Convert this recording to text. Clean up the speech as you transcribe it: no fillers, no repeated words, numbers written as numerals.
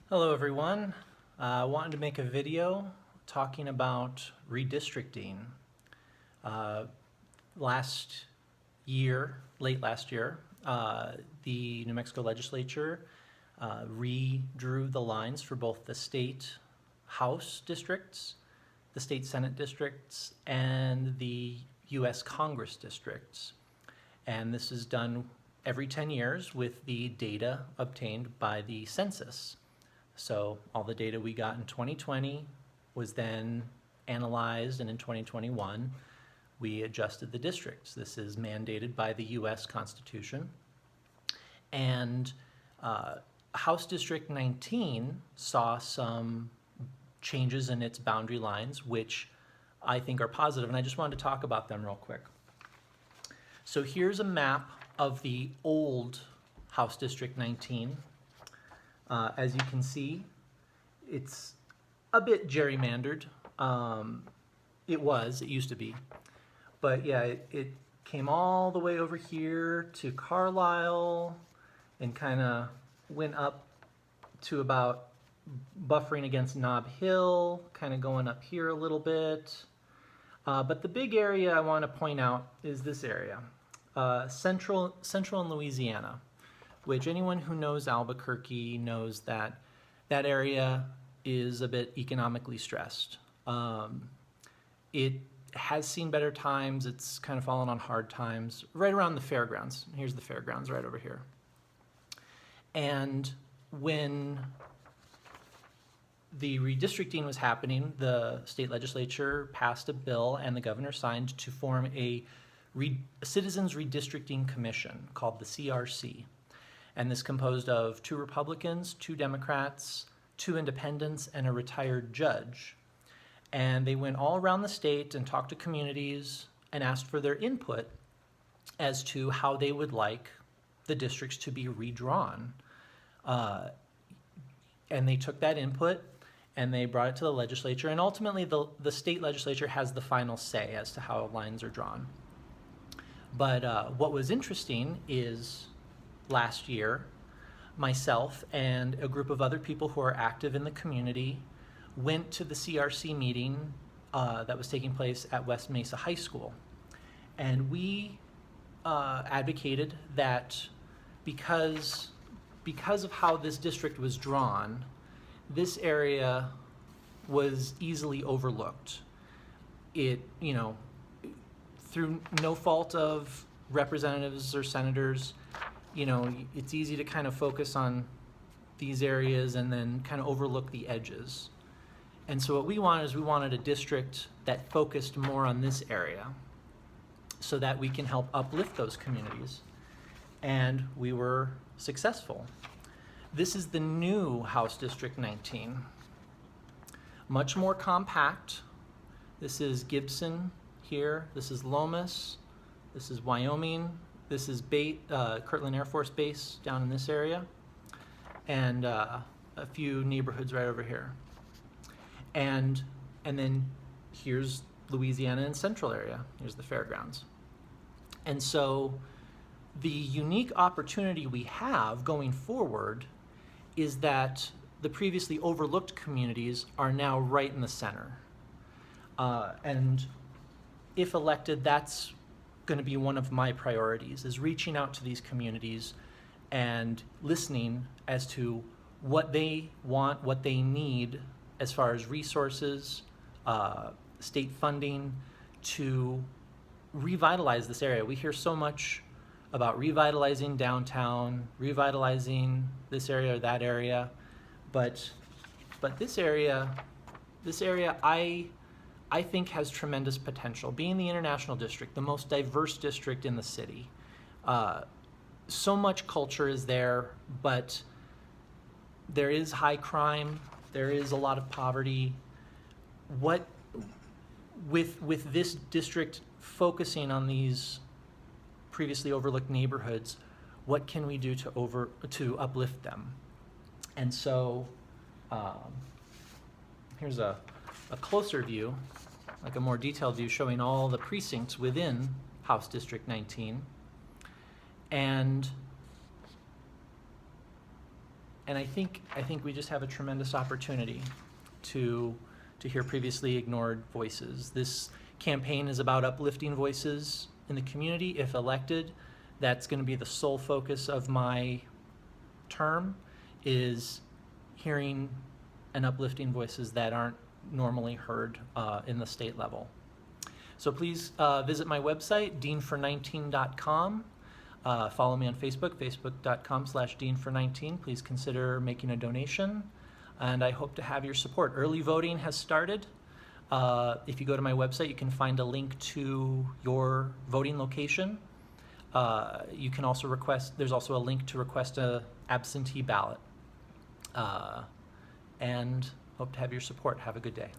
Hello everyone. I wanted to make a video talking about redistricting. Uh, last year, late last year, the New Mexico legislature redrew the lines for both the state House districts, the state Senate districts, and the U.S. Congress districts. And this is done every 10 years with the data obtained by the census. So all the data we got in 2020 was then analyzed, and in 2021 we adjusted the districts. This is mandated by the U.S. Constitution. And House District 19 saw some changes in its boundary lines, which I think are positive, and I just wanted to talk about them real quick. So here's a map of the old House District 19. As you can see, it's a bit gerrymandered. It used to be. But yeah, it came all the way over here to Carlisle and kind of went up to about buffering against Nob Hill, kind of going up here a little bit. But the big area I want to point out is this area, central and Louisiana, which anyone who knows Albuquerque knows that that area is a bit economically stressed. It has seen better times. It's kind of fallen on hard times right around the fairgrounds. Here's the fairgrounds right over here. And when the redistricting was happening, the state legislature passed a bill and the governor signed to form a Citizens Redistricting Commission called the CRC. And this composed of 2 Republicans, 2 Democrats, 2 independents, and a retired judge. And they went all around the state and talked to communities and asked for their input as to how they would like the districts to be redrawn. And they took that input and they brought it to the legislature, and ultimately the state legislature has the final say as to how lines are drawn. But what was interesting is last year, myself and a group of other people who are active in the community went to the CRC meeting that was taking place at West Mesa High School. And we advocated that because of how this district was drawn, this area was easily overlooked. It, through no fault of representatives or senators, it's easy to kind of focus on these areas and then kind of overlook the edges. And so what we wanted is we wanted a district that focused more on this area so that we can help uplift those communities. And we were successful. This is the new House District 19. Much more compact. This is Gibson here. This is Lomas. This is Wyoming. This is Kirtland Air Force Base down in this area, and a few neighborhoods right over here. And then here's Louisiana and Central area. Here's the fairgrounds. And so the unique opportunity we have going forward is that the previously overlooked communities are now right in the center. And if elected, that's going to be one of my priorities, is reaching out to these communities and listening as to what they want, what they need as far as resources, state funding to revitalize this area. We hear so much about revitalizing downtown, revitalizing this area or that area, but this area I think has tremendous potential. Being the International District, the most diverse district in the city, so much culture is there, but there is high crime, there is a lot of poverty. What, with this district focusing on these previously overlooked neighborhoods, what can we do to uplift them? And so here's a closer view, like a more detailed view, showing all the precincts within House District 19. And I think we just have a tremendous opportunity to hear previously ignored voices. This campaign is about uplifting voices in the community. If elected, that's going to be the sole focus of my term, is hearing and uplifting voices that aren't normally heard in the state level. So please visit my website, deanfor19.com. Follow me on Facebook, facebook.com/deanfor19. Please consider making a donation, and I hope to have your support. Early voting has started. If you go to my website, you can find a link to your voting location. You can also there's also a link to request an absentee ballot. And hope to have your support. Have a good day.